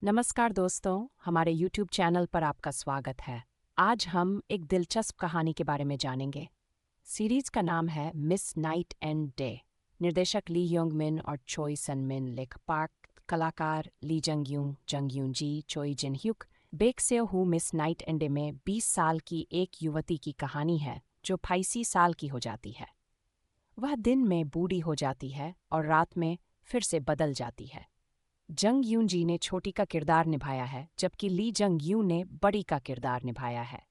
नमस्कार दोस्तों, हमारे YouTube चैनल पर आपका स्वागत है। आज हम एक दिलचस्प कहानी के बारे में जानेंगे। सीरीज का नाम है मिस नाइट एंड डे। निर्देशक ली योंग मिन और चोई सन मिन, लेखक कलाकार ली जंग Yoon Ji, Choi Jin Hyuk. Baek Seo Hoo Miss Night and Day में 20 साल की एक युवती की कहानी है जो 85 साल की हो जाती है। वह दिन में बूढ़ी हो जाती है और रात में फिर से बदल जाती है। जंग यून जी ने छोटी का किरदार निभाया है, जबकि ली जंग यून ने बड़ी का किरदार निभाया है।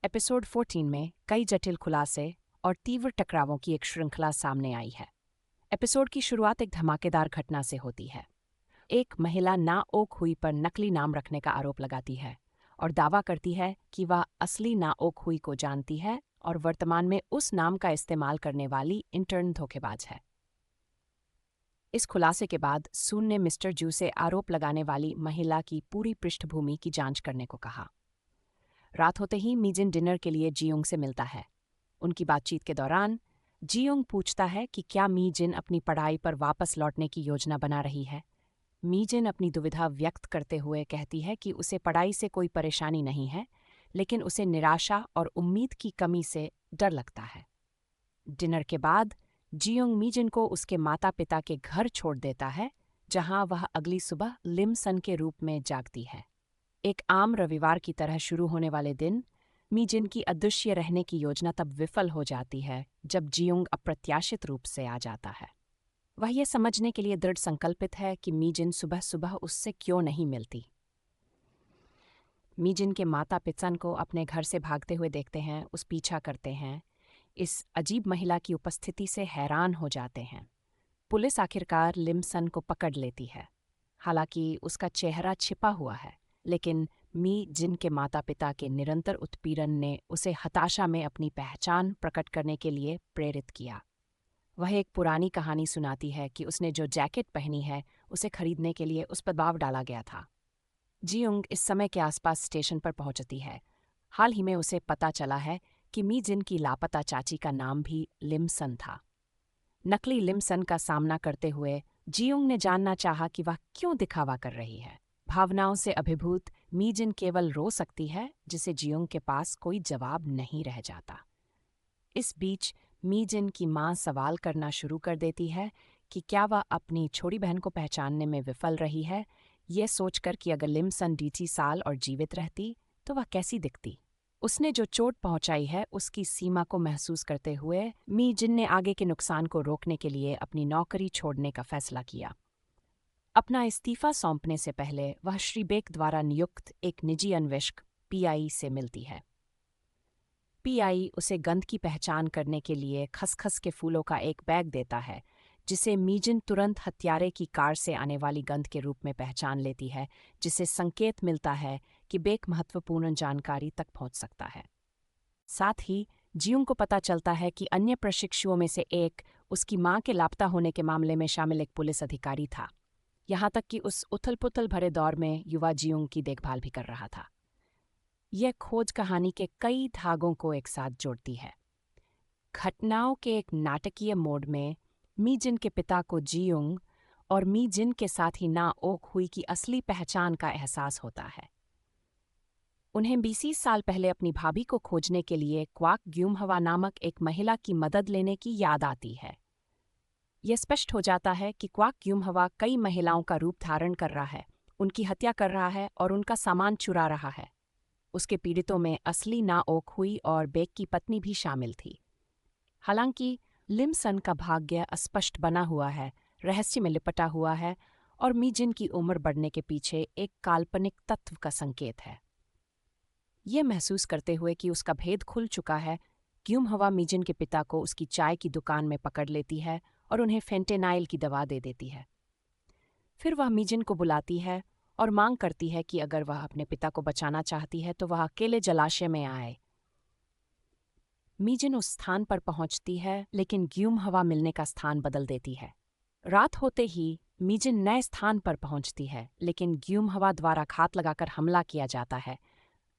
एपिसोड 14 में कई जटिल खुलासे और तीव्र टकरावों की एक श्रृंखला सामने आई है। एपिसोड की शुरुआत एक धमाकेदार घटना से होती है। एक महिला ना ओक हुई पर नकली नाम रखने का आरोप लगाती है और दावा करती है कि वह असली ना ओक हुई को जानती है और वर्तमान में उस नाम का इस्तेमाल करने वाली इंटर्न धोखेबाज है। इस खुलासे के बाद सुन ने मिस्टर जू से आरोप लगाने वाली महिला की पूरी पृष्ठभूमि की जांच करने को कहा। रात होते ही मीजिन डिनर के लिए जियोंग से मिलता है। उनकी बातचीत के दौरान जियोंग पूछता है कि क्या मीजिन अपनी पढ़ाई पर वापस लौटने की योजना बना रही है। मीजिन अपनी दुविधा व्यक्त करते हुए कहती है कि उसे पढ़ाई से कोई परेशानी नहीं है, लेकिन उसे निराशा और उम्मीद की कमी से डर लगता है। डिनर के बाद जियोंग मीजिन को उसके माता पिता के घर छोड़ देता है, जहां वह अगली सुबह लिमसन के रूप में जागती है। एक आम रविवार की तरह शुरू होने वाले दिन मीजिन की अदृश्य रहने की योजना तब विफल हो जाती है जब जियोंग अप्रत्याशित रूप से आ जाता है। वह यह समझने के लिए दृढ़ संकल्पित है कि मीजिन सुबह सुबह उससे क्यों नहीं मिलती। मीजिन के माता पिता को अपने घर से भागते हुए देखते हैं, उस पीछा करते हैं। इस अजीब महिला की उपस्थिति से हैरान हो जाते हैं। पुलिस आखिरकार लिमसन को पकड़ लेती है। हालांकि उसका चेहरा छिपा हुआ है, लेकिन मी जिन के माता पिता के निरंतर उत्पीड़न ने उसे हताशा में अपनी पहचान प्रकट करने के लिए प्रेरित किया। वह एक पुरानी कहानी सुनाती है कि उसने जो जैकेट पहनी है उसे खरीदने के लिए उस पर दबाव डाला गया था। जियोंग इस समय के आसपास स्टेशन पर पहुंचती है। हाल ही में उसे पता चला है कि मी जिन की लापता चाची का नाम भी लिमसन था। नकली लिमसन का सामना करते हुए जियोंग ने जानना चाहा कि वह क्यों दिखावा कर रही है। भावनाओं से अभिभूत मी जिन केवल रो सकती है, जिसे जियोंग के पास कोई जवाब नहीं रह जाता। इस बीच मी जिन की मां सवाल करना शुरू कर देती है कि क्या वह अपनी छोटी बहन को पहचानने में विफल रही है, यह सोचकर कि अगर लिमसन 20 साल और जीवित रहती तो वह कैसी दिखती। उसने जो चोट पहुंचाई है उसकी सीमा को महसूस करते हुए मी जिन ने आगे के नुकसान को रोकने के लिए अपनी नौकरी छोड़ने का फैसला किया। अपना इस्तीफा सौंपने से पहले वह श्री बेक द्वारा नियुक्त एक निजी अन्वेषक पीआई से मिलती है। पीआई उसे गंध की पहचान करने के लिए खसखस के फूलों का एक बैग देता है, जिसे मीजिन तुरंत हत्यारे की कार से आने वाली गंध के रूप में पहचान लेती है, जिससे संकेत मिलता है कि बेक महत्वपूर्ण जानकारी तक पहुंच सकता है। साथ ही जियोंग को पता चलता है कि अन्य प्रशिक्षुओं में से एक उसकी मां के लापता होने के मामले में शामिल एक पुलिस अधिकारी था, यहां तक कि उस उथल-पुथल भरे दौर में युवा जियोंग की देखभाल भी कर रहा था। यह खोज कहानी के कई धागों को एक साथ जोड़ती है। घटनाओं के एक नाटकीय मोड़ में मी जिन के पिता को जियोंग और मी जिन के साथ ही ना ओक हुई की असली पहचान का एहसास होता है। उन्हें 20 साल पहले अपनी भाभी को खोजने के लिए क्वाक ग्यूमहवा नामक एक महिला की मदद लेने की याद आती है। यह स्पष्ट हो जाता है कि क्वाक ग्यूमहवा कई महिलाओं का रूप धारण कर रहा है, उनकी हत्या कर रहा है और उनका सामान चुरा रहा है। उसके पीड़ितों में असली ना ओक हुई और बेक की पत्नी भी शामिल थी। हालांकि लिमसन का भाग्य अस्पष्ट बना हुआ है, रहस्य में लिपटा हुआ है और मी जिन की उम्र बढ़ने के पीछे एक काल्पनिक तत्व का संकेत है। ये महसूस करते हुए कि उसका भेद खुल चुका है, ग्यूमहवा मी जिन के पिता को उसकी चाय की दुकान में पकड़ लेती है और उन्हें फेंटेनाइल की दवा दे देती है। फिर वह मी जिन को बुलाती है और मांग करती है कि अगर वह अपने पिता को बचाना चाहती है तो वह अकेले जलाशय में आए। मी जिन उस स्थान पर पहुंचती है, लेकिन ग्यूमहवा मिलने का स्थान बदल देती है। रात होते ही मी जिन नए स्थान पर पहुंचती है, लेकिन ग्यूमहवा द्वारा घात लगाकर हमला किया जाता है,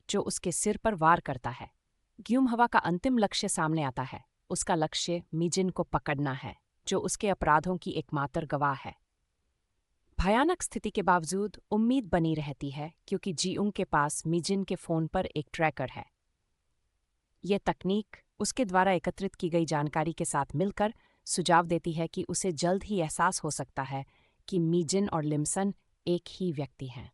जो उसके सिर पर वार करता है। ग्यूमहवा का अंतिम लक्ष्य सामने आता है। उसका लक्ष्य मी जिन को पकड़ना है, जो उसके अपराधों की एकमात्र गवाह है। भयानक स्थिति के बावजूद उम्मीद बनी रहती है क्योंकि जीउंग के पास मीजिन के फोन पर एक ट्रैकर है। ये तकनीक उसके द्वारा एकत्रित की गई जानकारी के साथ मिलकर सुझाव देती है कि उसे जल्द ही एहसास हो सकता है कि मीजिन और लिमसन एक ही व्यक्ति हैं।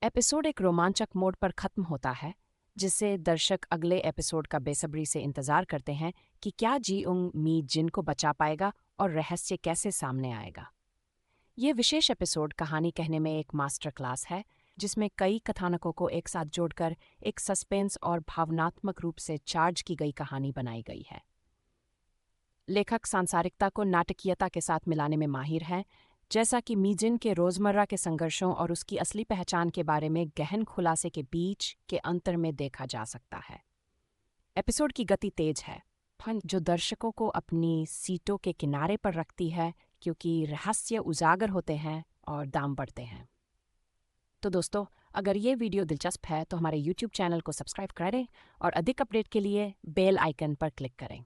एपिसोड एक रोमांचक मोड पर खत्म होता है, जिससे दर्शक अगले एपिसोड का बेसब्री से इंतजार करते हैं कि क्या जीउंग मीजिन को बचा पाएगा और रहस्य कैसे सामने आएगा। ये विशेष एपिसोड कहानी कहने में एक मास्टर क्लास है, जिसमें कई कथानकों को एक साथ जोड़कर एक सस्पेंस और भावनात्मक रूप से चार्ज की गई कहानी बनाई गई है। लेखक सांसारिकता को नाटकीयता के साथ मिलाने में माहिर हैं, जैसा कि मीजिन के रोजमर्रा के संघर्षों और उसकी असली पहचान के बारे में गहन खुलासे के बीच के अंतर में देखा जा सकता है। एपिसोड की गति तेज है, जो दर्शकों को अपनी सीटों के किनारे पर रखती है, क्योंकि रहस्य उजागर होते हैं और दाम बढ़ते हैं। तो दोस्तों, अगर ये वीडियो दिलचस्प है तो हमारे YouTube चैनल को सब्सक्राइब करें और अधिक अपडेट के लिए बेल आइकन पर क्लिक करें।